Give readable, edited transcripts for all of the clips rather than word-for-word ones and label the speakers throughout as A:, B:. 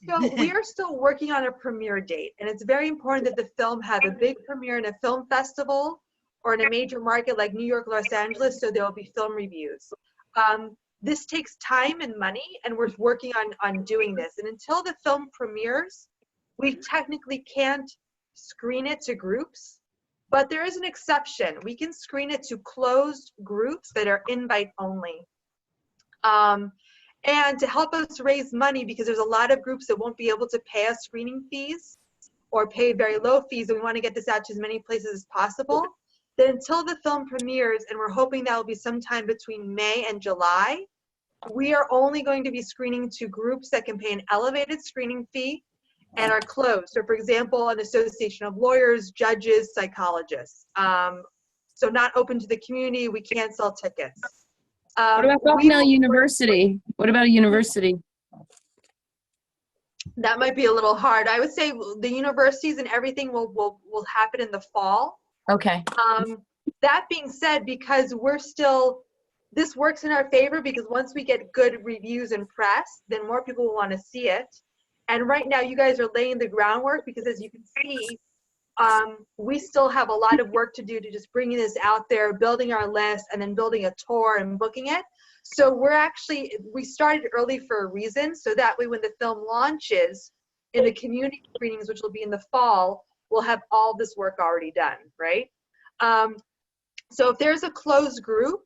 A: So we are still working on a premiere date, and it's very important that the film have a big premiere in a film festival or in a major market like New York, Los Angeles, so there will be film reviews. This takes time and money, and we're working on doing this. And until the film premieres, we technically can't screen it to groups, but there is an exception. We can screen it to closed groups that are invite only. And to help us raise money, because there's a lot of groups that won't be able to pay us screening fees or pay very low fees, and we want to get this out to as many places as possible, then until the film premieres, and we're hoping that will be sometime between May and July, we are only going to be screening to groups that can pay an elevated screening fee and are closed. So for example, an association of lawyers, judges, psychologists. So not open to the community, we can't sell tickets.
B: What about Bucknell University? What about a university?
A: That might be a little hard. I would say the universities and everything will happen in the fall.
B: Okay.
A: That being said, because we're still, this works in our favor, because once we get good reviews and press, then more people will want to see it. And right now you guys are laying the groundwork, because as you can see, we still have a lot of work to do to just bringing this out there, building our list, and then building a tour and booking it. So we started early for a reason, so that way when the film launches in the community screenings, which will be in the fall, we'll have all this work already done, right? So if there's a closed group,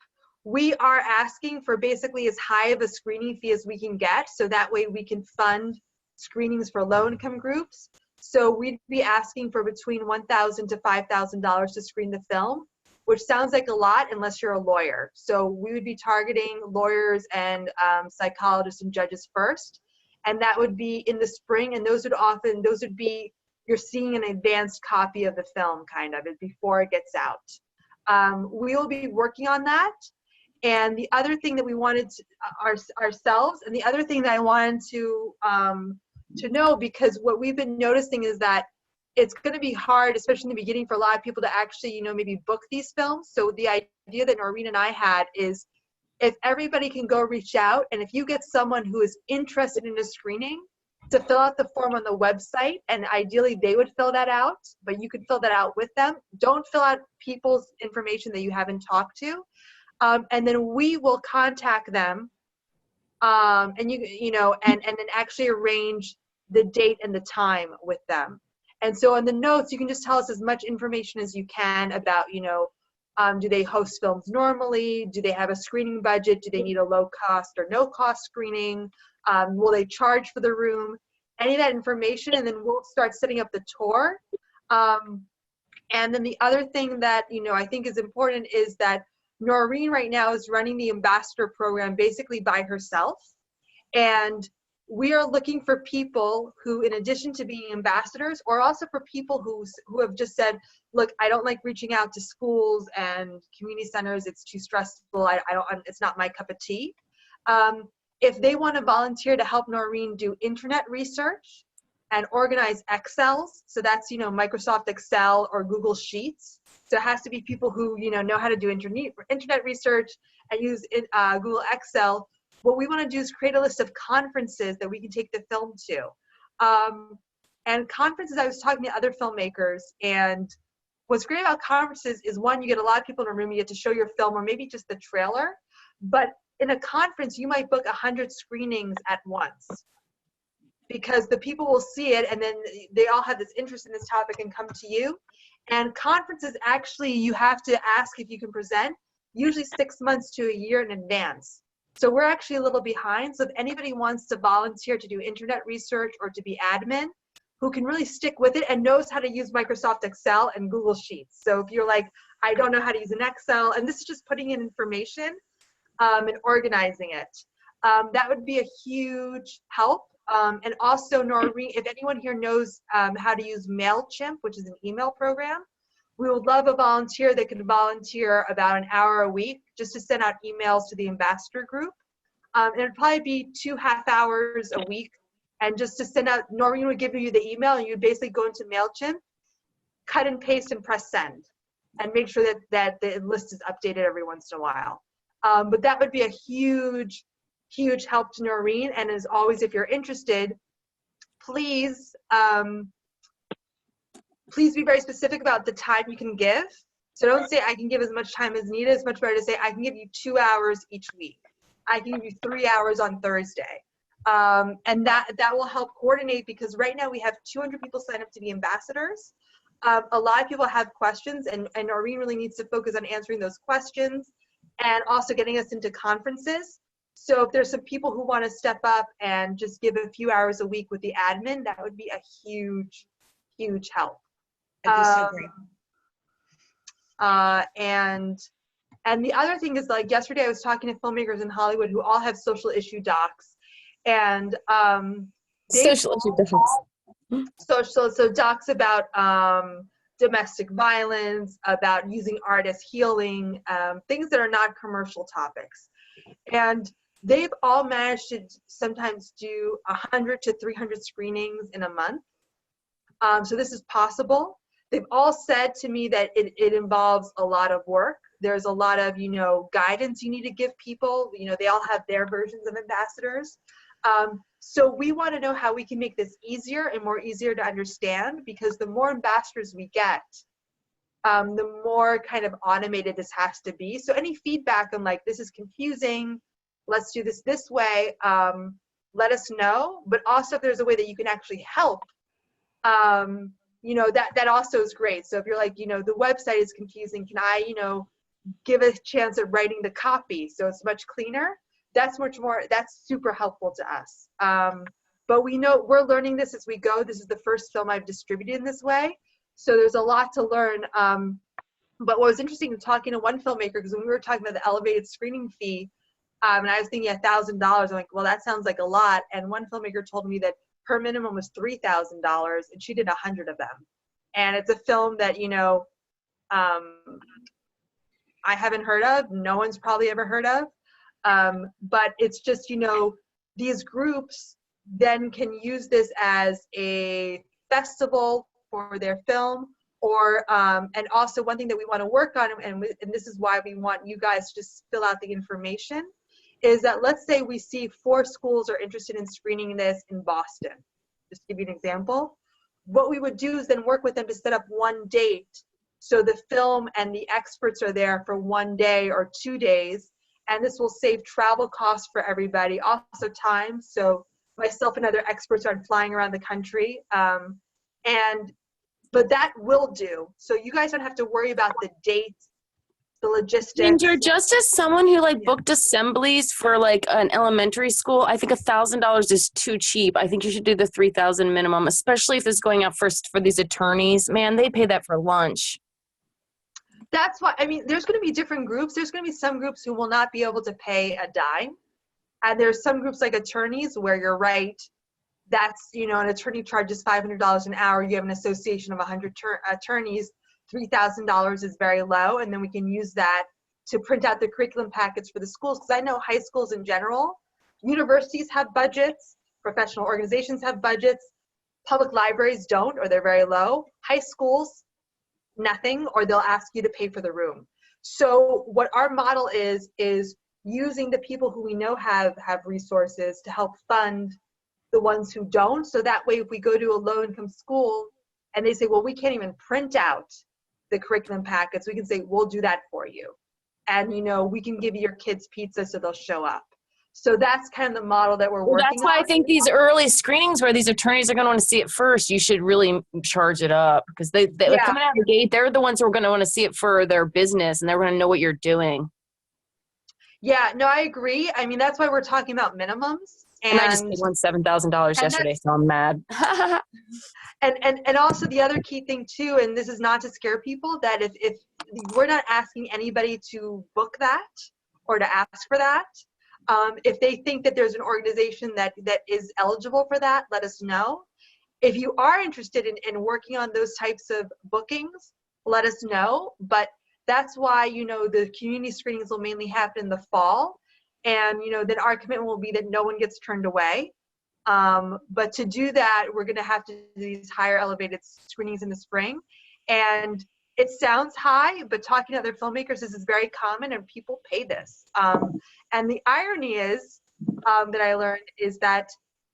A: we are asking for basically as high of a screening fee as we can get, so that way we can fund screenings for low-income groups. So we'd be asking for between $1,000 to $5,000 to screen the film, which sounds like a lot unless you're a lawyer. So we would be targeting lawyers and psychologists and judges first, and that would be in the spring. And those would be you're seeing an advanced copy of the film, kind of, before it gets out. We will be working on that. And the other thing that we wanted to, ourselves, and the other thing that I wanted to know, because what we've been noticing is that it's going to be hard, especially in the beginning, for a lot of people to actually, maybe book these films. So the idea that Noreen and I had is, if everybody can go reach out, and if you get someone who is interested in a screening to fill out the form on the website, and ideally they would fill that out, but you could fill that out with them. Don't fill out people's information that you haven't talked to. And then we will contact them, and then actually arrange the date and the time with them. And so on the notes, you can just tell us as much information as you can about, do they host films normally? Do they have a screening budget? Do they need a low cost or no cost screening? Will they charge for the room? Any of that information, and then we'll start setting up the tour. And then the other thing that, I think is important is that Noreen right now is running the ambassador program basically by herself. And we are looking for people who, in addition to being ambassadors, or also for people who have just said, look, I don't like reaching out to schools and community centers. It's too stressful. It's not my cup of tea. If they want to volunteer to help Noreen do internet research and organize Excels, so that's, Microsoft Excel or Google Sheets. So it has to be people who, know how to do internet research and use Google Excel. What we want to do is create a list of conferences that we can take the film to. And conferences, I was talking to other filmmakers, and what's great about conferences is, one, you get a lot of people in a room, you get to show your film or maybe just the trailer. But in a conference, you might book 100 screenings at once, because the people will see it and then they all have this interest in this topic and come to you. And conferences, actually, you have to ask if you can present, usually 6 months to a year in advance. So we're actually a little behind. So if anybody wants to volunteer to do internet research or to be admin, who can really stick with it and knows how to use Microsoft Excel and Google Sheets. So if you're like, I don't know how to use an Excel, and this is just putting in information and organizing it, that would be a huge help. And also, Noreen, if anyone here knows how to use MailChimp, which is an email program, we would love a volunteer that can volunteer about an hour a week just to send out emails to the ambassador group. And it'd probably be 2 half hours a week. And just to send out, Noreen would give you the email, and you'd basically go into MailChimp, cut and paste and press send, and make sure that the list is updated every once in a while. But that would be a huge, huge help to Noreen. And as always, if you're interested, please, please be very specific about the time you can give. So don't say I can give as much time as needed. It's much better to say I can give you 2 hours each week. I can give you 3 hours on Thursday. And that will help coordinate, because right now we have 200 people sign up to be ambassadors. A lot of people have questions, and Noreen really needs to focus on answering those questions and also getting us into conferences. So if there's some people who want to step up and just give a few hours a week with the admin, that would be a huge, huge help.
C: That'd be so great.
A: And the other thing is, like, yesterday I was talking to filmmakers in Hollywood who all have social issue docs, and
B: Social issue docs.
A: so docs about domestic violence, about using art as healing, things that are not commercial topics. And they've all managed to sometimes do 100 to 300 screenings in a month. So this is possible. They've all said to me that it involves a lot of work. There's a lot of, guidance you need to give people. They all have their versions of ambassadors. So we want to know how we can make this easier and more easier to understand, because the more ambassadors we get, the more kind of automated this has to be. So any feedback on, like, this is confusing, let's do this way, let us know. But also if there's a way that you can actually help, that also is great. So if you're like, the website is confusing, can I, give a chance at writing the copy so it's much cleaner? That's super helpful to us. But we know we're learning this as we go. This is the first film I've distributed in this way. So there's a lot to learn. But what was interesting in talking to one filmmaker, because when we were talking about the elevated screening fee, and I was thinking $1,000, I'm like, well, that sounds like a lot. And one filmmaker told me that her minimum was $3,000, and she did 100 of them. And it's a film that, I haven't heard of. No one's probably ever heard of. But it's just, these groups then can use this as a festival for their film, or and also one thing that we want to work on, and this is why we want you guys to just fill out the information, is that let's say we see 4 schools are interested in screening this in Boston. Just to give you an example. What we would do is then work with them to set up one date, so the film and the experts are there for 1 day or 2 days, and this will save travel costs for everybody, also time. So myself and other experts aren't flying around the country, but that will do. So you guys don't have to worry about the dates, the logistics.
B: Ginger, just as someone who booked assemblies for an elementary school, I think $1,000 is too cheap. I think you should do the $3,000 minimum, especially if this is going out first for these attorneys. Man, they pay that for lunch.
A: That's why, there's going to be different groups. There's going to be some groups who will not be able to pay a dime. And there's some groups like attorneys where you're right. That's, an attorney charges $500 an hour. You have an association of 100 attorneys. $3,000 is very low. And then we can use that to print out the curriculum packets for the schools. Because I know high schools in general, universities have budgets, professional organizations have budgets, public libraries don't, or they're very low. High schools, nothing, or they'll ask you to pay for the room. So what our model is using the people who we know have resources to help fund the ones who don't. So that way, if we go to a low-income school and they say, well, we can't even print out the curriculum packets, we can say, we'll do that for you. And, we can give your kids pizza so they'll show up. So that's kind of the model that we're working on.
B: That's why I think these early screenings where these attorneys are going to want to see it first, you should really charge it up, because they're coming out of the gate. They're the ones who are going to want to see it for their business, and they're going to know what you're doing.
A: Yeah, no, I agree. That's why we're talking about minimums.
B: And I just paid $7,000 yesterday, so I'm mad.
A: And also the other key thing too, and this is not to scare people, that if we're not asking anybody to book that or to ask for that, if they think that there's an organization that is eligible for that, let us know. If you are interested in working on those types of bookings, let us know. But that's why, the community screenings will mainly happen in the fall. And, then our commitment will be that no one gets turned away. But to do that, we're going to have to do these higher elevated screenings in the spring. And it sounds high, but talking to other filmmakers, this is very common and people pay this. And the irony is, that I learned, is that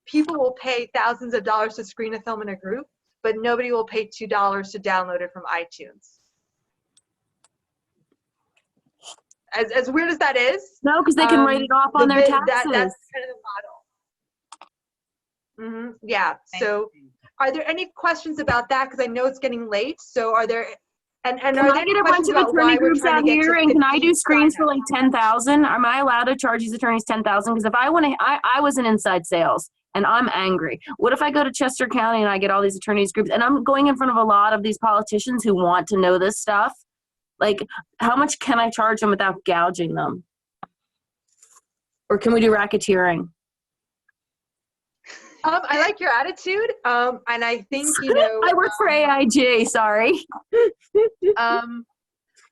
A: people will pay thousands of dollars to screen a film in a group, but nobody will pay $2 to download it from iTunes. As weird as that is.
B: No, because they can write it off on their taxes.
A: That's kind of the model. Yeah. So are there any questions about that? Because I know it's getting late. So are there, and
B: can
A: are
B: I
A: there
B: get a bunch of attorney groups out here, and can I do screens for like 10,000? Am I allowed to charge these attorneys 10,000? Because if I want to, I was in inside sales, and I'm angry. What if I go to Chester County and I get all these attorneys groups, and I'm going in front of a lot of these politicians who want to know this stuff? Like, how much can I charge them without gouging them? Or can we do racketeering?
A: I like your attitude, and I think, you know.
B: I work for AIG, sorry.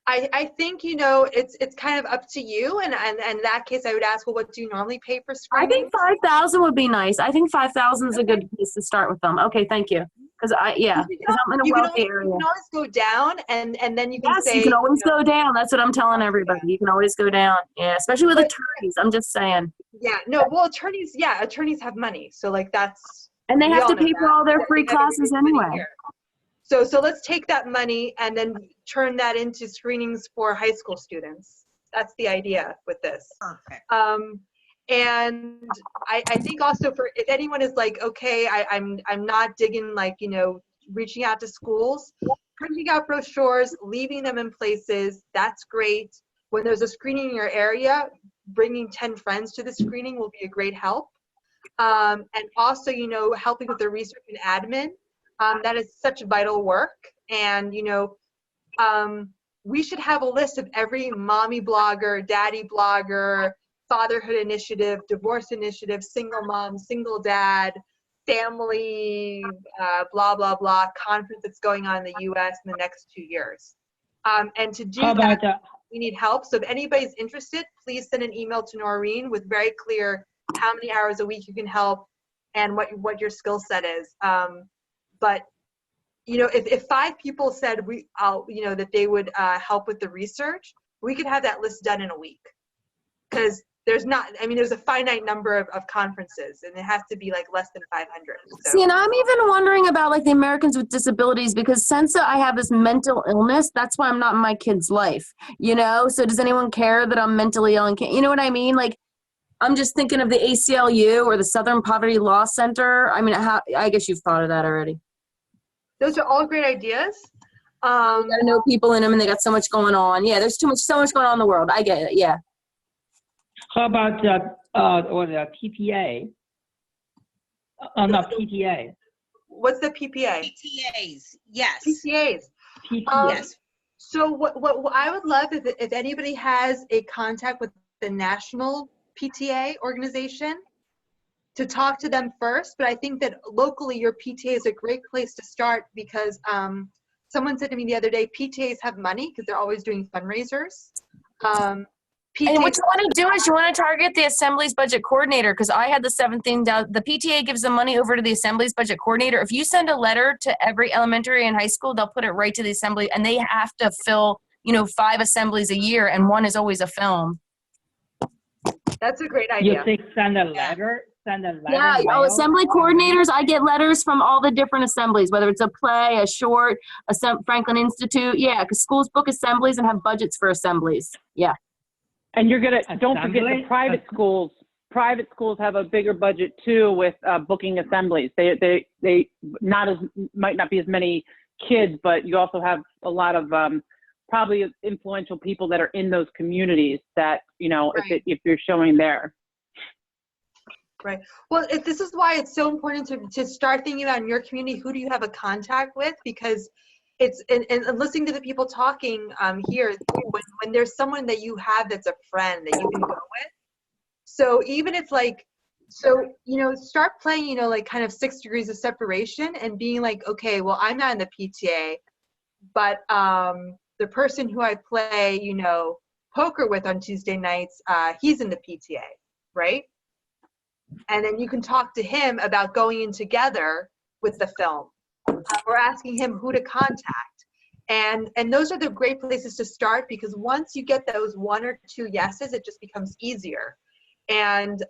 A: I think, you know, it's kind of up to you, and in that case, I would ask, well, what do you normally pay for screenings?
B: I think 5,000 would be nice. I think 5,000 is a good place to start with them. Okay, thank you. Because I'm in a wealthy area.
A: You can always go down, and then you can say.
B: Yes, you can always go down. That's what I'm telling everybody. You can always go down. Yeah, especially with attorneys. I'm just saying.
A: Yeah, no, well, attorneys have money, so like that's.
B: And they have to pay for all their free classes anyway.
A: So let's take that money and then turn that into screenings for high school students. That's the idea with this.
C: Perfect.
A: And I think also for if anyone is like, okay, I'm not digging, like, you know, reaching out to schools, printing out brochures, leaving them in places, that's great. When there's a screening in your area, bringing 10 friends to the screening will be a great help. And also, you know, helping with the research and admin. That is such vital work. And, you know, we should have a list of every mommy blogger, daddy blogger, fatherhood initiative, divorce initiative, single mom, single dad, family, blah, blah, blah, conference that's going on in the US in the next 2 years. And to do that, we need help. So if anybody's interested, please send an email to Noreen with very clear how many hours a week you can help and what your skill set is. But, you know, if 5 people said you know, that they would help with the research, we could have that list done in a week. Because there's a finite number of conferences, and it has to be like less than 500. So.
B: See, and I'm even wondering about like the Americans with Disabilities, because since I have this mental illness, that's why I'm not in my kid's life, you know? So does anyone care that I'm mentally ill and can't, you know what I mean? Like, I'm just thinking of the ACLU or the Southern Poverty Law Center. I mean, I guess you've thought of that already.
A: Those are all great ideas.
B: You gotta know people in them, and they got so much going on. Yeah, there's so much going on in the world. I get it. Yeah.
D: How about or the PPA? Not PTA.
A: What's the PPA?
C: PTAs, yes.
A: PTAs.
C: Yes.
A: So what I would love if anybody has a contact with the national PTA organization, to talk to them first. But I think that locally your PTA is a great place to start, because someone said to me the other day, PTAs have money because they're always doing fundraisers.
B: And what you want to do is you want to target the Assembly's budget coordinator, because I had the 7th thing down. The PTA gives the money over to the Assembly's budget coordinator. If you send a letter to every elementary and high school, they'll put it right to the Assembly, and they have to fill, you know, 5 assemblies a year, and 1 is always a film.
A: That's a great idea.
D: You think send a letter?
B: Yeah, Assembly coordinators, I get letters from all the different assemblies, whether it's a play, a short, Franklin Institute. Yeah, because schools book assemblies and have budgets for assemblies. Yeah.
E: And you're gonna, don't forget the private schools. Private schools have a bigger budget too with booking assemblies. They might not be as many kids, but you also have a lot of probably influential people that are in those communities that, you know,
A: right.
E: if you're showing there.
A: Right. Well, this is why it's so important to start thinking about in your community, who do you have a contact with? Because it's, and listening to the people talking here, when there's someone that you have that's a friend that you can go with. So even if like, so, you know, start playing, you know, like kind of 6 degrees of separation and being like, okay, well, I'm not in the PTA, but the person who I play, you know, poker with on Tuesday nights, he's in the PTA, right? And then you can talk to him about going in together with the film, or asking him who to contact. And those are the great places to start, because once you get those 1 or 2 yeses, it just becomes easier. And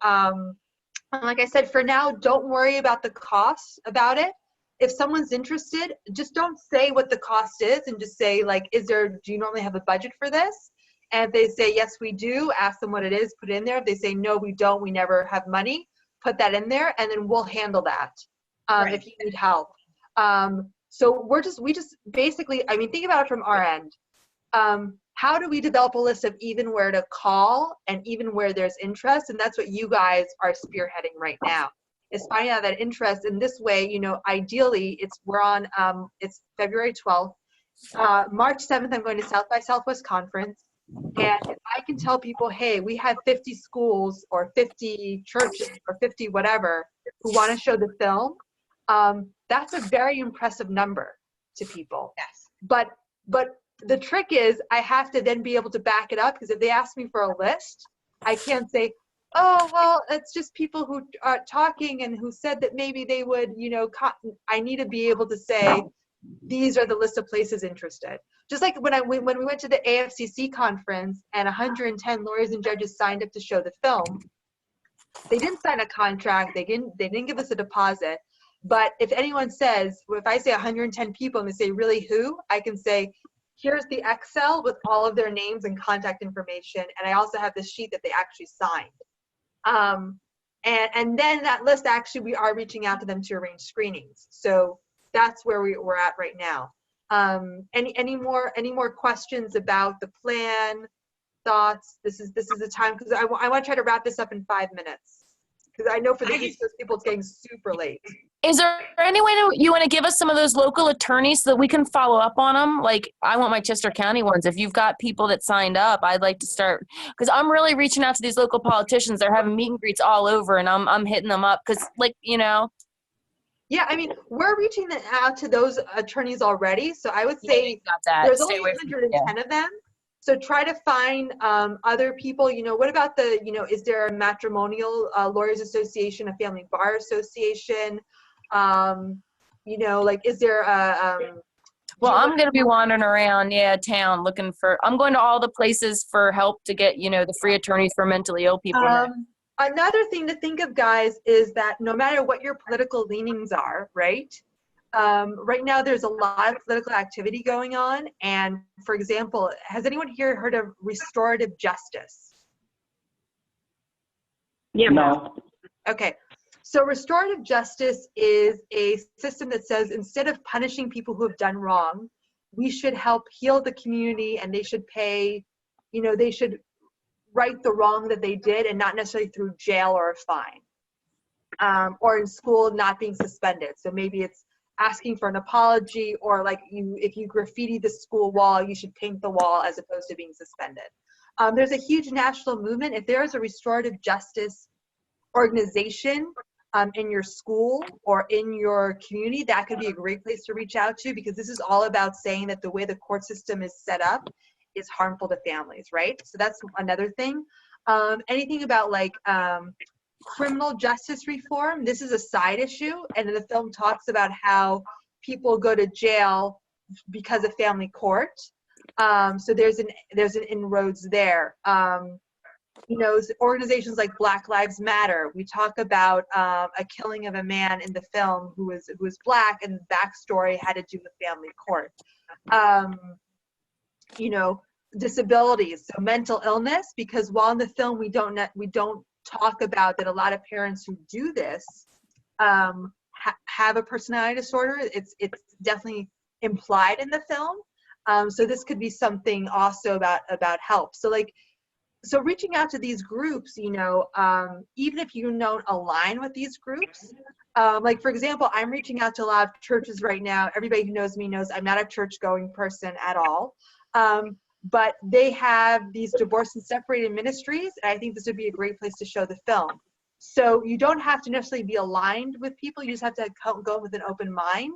A: And like I said, for now, don't worry about the costs about it. If someone's interested, just don't say what the cost is and just say like, do you normally have a budget for this? And if they say, yes, we do, ask them what it is, put it in there. If they say, no, we don't, we never have money, put that in there, and then we'll handle that
C: Right.
A: if you need help. So we just basically, I mean, think about it from our end. How do we develop a list of even where to call and even where there's interest? And that's what you guys are spearheading right now, is finding out that interest. In this way, you know, ideally, it's February 12th. March 7th, I'm going to South by Southwest Conference. And if I can tell people, hey, we have 50 schools or 50 churches or 50 whatever who want to show the film, that's a very impressive number to people.
C: Yes.
A: But the trick is I have to then be able to back it up, because if they ask me for a list, I can't say, oh, well, it's just people who are talking and who said that maybe they would, you know, I need to be able to say, these are the list of places interested. Just like when we went to the AFCC conference and 110 lawyers and judges signed up to show the film, they didn't sign a contract, they didn't give us a deposit. But if anyone says, well, if I say 110 people and they say, really who? I can say, here's the Excel with all of their names and contact information. And I also have this sheet that they actually signed. And then that list, actually, we are reaching out to them to arrange screenings. So that's where we're at right now. Any more questions about the plan, thoughts? This is the time, because I want to try to wrap this up in 5 minutes. Because I know for the East Coast people, it's getting super late.
B: Is there any way you want to give us some of those local attorneys so that we can follow up on them? Like, I want my Chester County ones. If you've got people that signed up, I'd like to start, because I'm really reaching out to these local politicians. They're having meet and greets all over, and I'm hitting them up because, like, you know.
A: Yeah, I mean, we're reaching out to those attorneys already. So I would say there's only 110 of them. So try to find other people. You know, what about is there a matrimonial lawyers association, a family bar association? You know, like, is there a
B: well, I'm going to be wandering around, town looking for, I'm going to all the places for help to get, you know, the free attorneys for mentally ill people.
A: Another thing to think of, guys, is that no matter what your political leanings are, right? Right now, there's a lot of political activity going on. And for example, has anyone here heard of restorative justice?
E: Yeah.
D: No.
A: Okay. So restorative justice is a system that says instead of punishing people who have done wrong, we should help heal the community, and they should pay, you know, they should right the wrong that they did, and not necessarily through jail or a fine, or in school not being suspended. So maybe it's asking for an apology, or like if you graffiti the school wall, you should paint the wall as opposed to being suspended. There's a huge national movement. If there is a restorative justice organization in your school or in your community, that could be a great place to reach out to, because this is all about saying that the way the court system is set up is harmful to families, right? So that's another thing. Anything about like criminal justice reform, this is a side issue, and the film talks about how people go to jail because of family court. So there's an inroads there. You know, organizations like Black Lives Matter. We talk about a killing of a man in the film who was Black, and the backstory had to do with family court. You know, disabilities, so mental illness, because while in the film we don't talk about that a lot of parents who do this have a personality disorder. It's definitely implied in the film. So this could be something also about help. So reaching out to these groups, you know, even if you don't align with these groups, like for example, I'm reaching out to a lot of churches right now. Everybody who knows me knows I'm not a church-going person at all. But they have these divorced and separated ministries, and I think this would be a great place to show the film. So you don't have to necessarily be aligned with people, you just have to go with an open mind.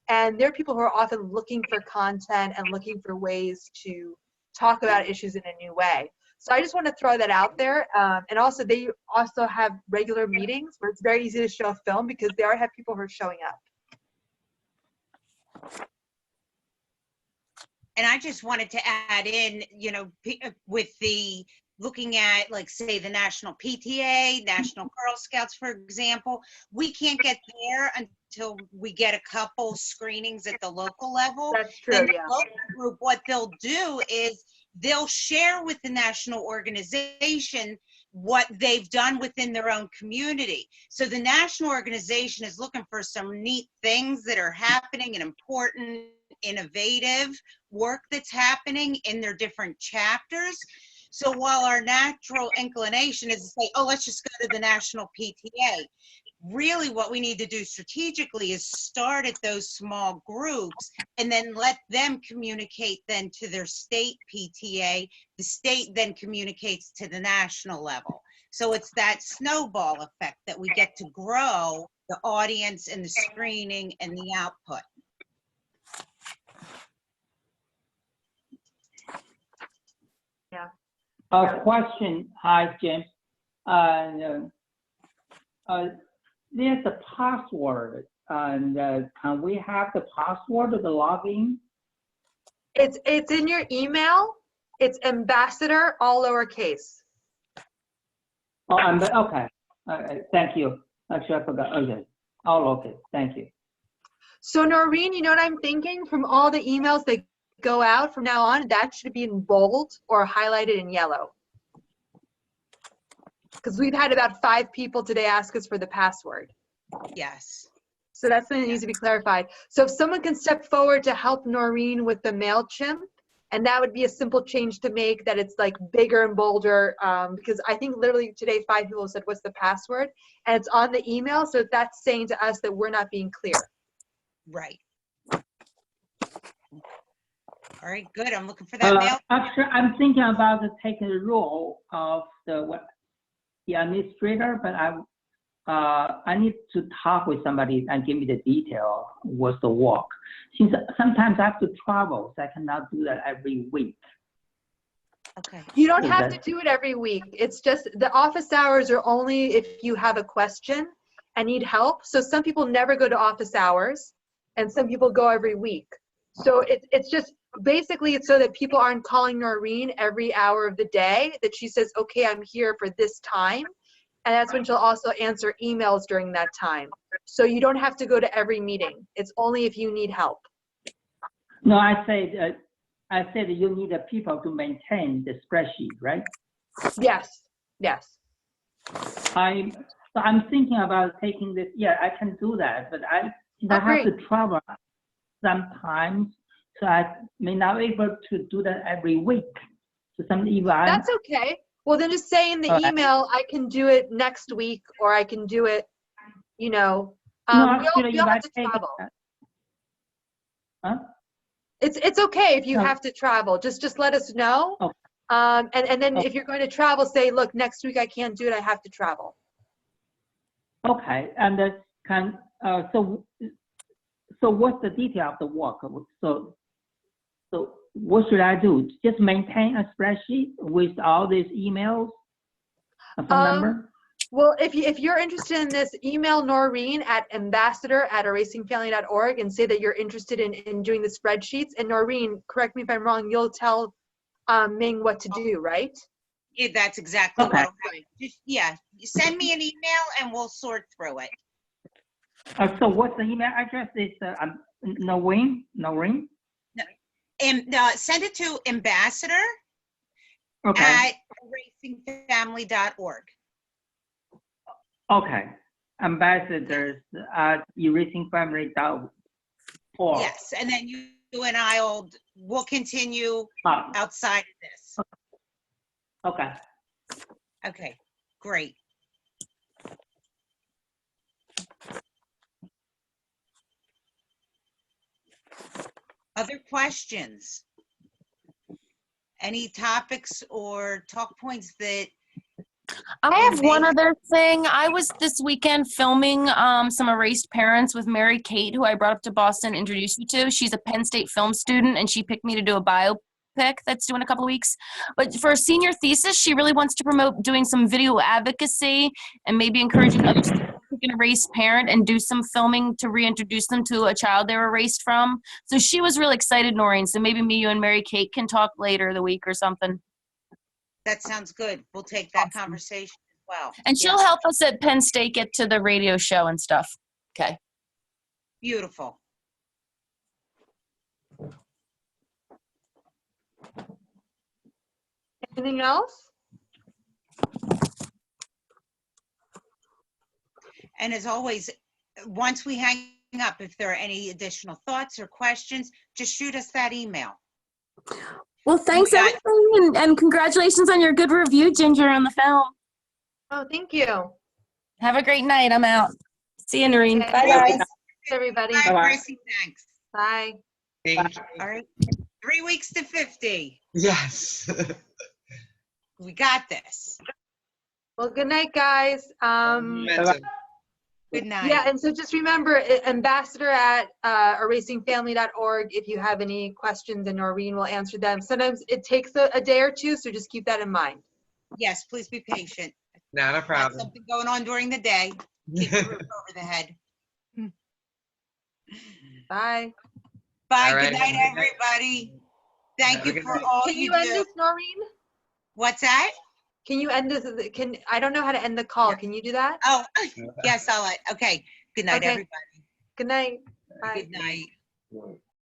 A: And there are people who are often looking for content and looking for ways to talk about issues in a new way. So I just want to throw that out there. And also, they also have regular meetings where it's very easy to show a film, because they already have people who are showing up.
C: And I just wanted to add in, you know, with the looking at, like, say, the National PTA, National Girl Scouts, for example, we can't get there until we get a couple screenings at the local level.
A: That's true,
C: Then the
A: yeah.
C: local group, what they'll do is they'll share with the national organization what they've done within their own community. So the national organization is looking for some neat things that are happening and important, innovative work that's happening in their different chapters. So while our natural inclination is to say, oh, let's just go to the national PTA, really what we need to do strategically is start at those small groups and then let them communicate then to their state PTA. The state then communicates to the national level. So it's that snowball effect that we get to grow the audience and the screening and the output.
D: Question. Hi, James. There's a password, and can we have the password to log in?
A: It's in your email. It's ambassador, all lowercase.
D: Oh, okay. Thank you. Actually, I forgot. Okay. Oh, okay. Thank you.
A: So Noreen, you know what I'm thinking? From all the emails that go out from now on, that should be in bold or highlighted in yellow. Because we've had about 5 people today ask us for the password.
C: Yes.
A: So that's something that needs to be clarified. So if someone can step forward to help Noreen with the MailChimp, and that would be a simple change to make, that it's like bigger and bolder, because I think literally today 5 people said, what's the password? And it's on the email, so that's saying to us that we're not being clear.
C: Right. All right, good. I'm looking for that mail.
D: Actually, I'm thinking about taking the role of the administrator, but I need to talk with somebody and give me the detail what's the work. Since sometimes I have to travel, so I cannot do that every week.
C: Okay.
A: You don't have to do it every week. It's just the office hours are only if you have a question and need help. So some people never go to office hours and some people go every week. So it's just basically it's so that people aren't calling Noreen every hour of the day, that she says, okay, I'm here for this time. And that's when she'll also answer emails during that time. So you don't have to go to every meeting. It's only if you need help.
D: No, I said you need the people to maintain the spreadsheet, right?
A: Yes, yes.
D: I'm thinking about taking this. Yeah, I can do that, but I have to travel sometimes, so I may not be able to do that every week. So
A: That's okay. Well, then just say in the email, I can do it next week, or I can do it, you know,
D: no, actually,
A: we all have to travel.
D: Huh?
A: It's okay if you have to travel. Just let us know.
D: Okay.
A: And then if you're going to travel, say, look, next week I can't do it. I have to travel.
D: Okay. And so what's the detail of the work? So what should I do? Just maintain a spreadsheet with all these emails? A phone number?
A: Well, if you're interested in this, email Noreen at ambassador@erasingfamily.org and say that you're interested in doing the spreadsheets. And Noreen, correct me if I'm wrong, you'll tell Ming what to do, right?
C: Yeah, that's exactly
D: Okay.
C: what I'm doing. Just, yeah, you send me an email and we'll sort through it.
D: So what's the email address? Is Noreen?
C: And send it to ambassador
D: Okay.
C: at erasingfamily.org.
D: Okay. Ambassadors at erasingfamily.org.
C: Yes, and then you and we'll continue outside of this.
D: Okay.
C: Okay, great. Other questions? Any topics or talk points that?
B: I have one other thing. I was this weekend filming some Erased Parents with Mary Kate, who I brought up to Boston and introduced you to. She's a Penn State film student, and she picked me to do a biopic that's due in a couple of weeks. But for a senior thesis, she really wants to promote doing some video advocacy and maybe encouraging others to pick an erased parent and do some filming to reintroduce them to a child they were erased from. So she was really excited, Noreen. So maybe me, you, and Mary Kate can talk later the week or something.
C: That sounds good. We'll take that
B: Awesome.
C: conversation as well.
B: And she'll
C: Yeah.
B: help us at Penn State get to the radio show and stuff. Okay.
C: Beautiful.
A: Anything else?
C: And as always, once we hang up, if there are any additional thoughts or questions, just shoot us that email.
B: Well, thanks
C: got-
B: everything, and congratulations on your good review, Ginger, on the film.
A: Oh, thank you.
B: Have a great night. I'm out. See you, Noreen.
A: Okay.
B: Bye, guys.
A: Thanks, everybody.
C: Bye,
E: Bye-bye.
C: Chrissy. Thanks.
A: Bye.
F: Thank you.
C: All right. 3 weeks to 50.
F: Yes.
C: We got this.
A: Well, good night, guys.
F: Momentum.
C: Good night.
A: Yeah, and so just remember, ambassador at erasingfamily.org if you have any questions, and Noreen will answer them. Sometimes it takes a day or two, so just keep that in mind.
C: Yes, please be patient.
F: Not a
C: Got
F: problem.
C: something going on during the day. Keep the roof over the head.
A: Bye.
C: Bye.
F: All right,
C: Good night,
F: have a good night.
C: everybody. Thank
F: Have a
C: you
F: good
C: for
F: night.
C: all
A: Can
C: you
A: you end
C: do.
A: this, Noreen?
C: What's that?
A: Can you end this? I don't know how to end the call.
C: Yeah.
A: Can you do that?
C: Oh, yes, okay. Good night,
A: Okay.
C: everybody.
A: Good night. Bye.
C: Good night.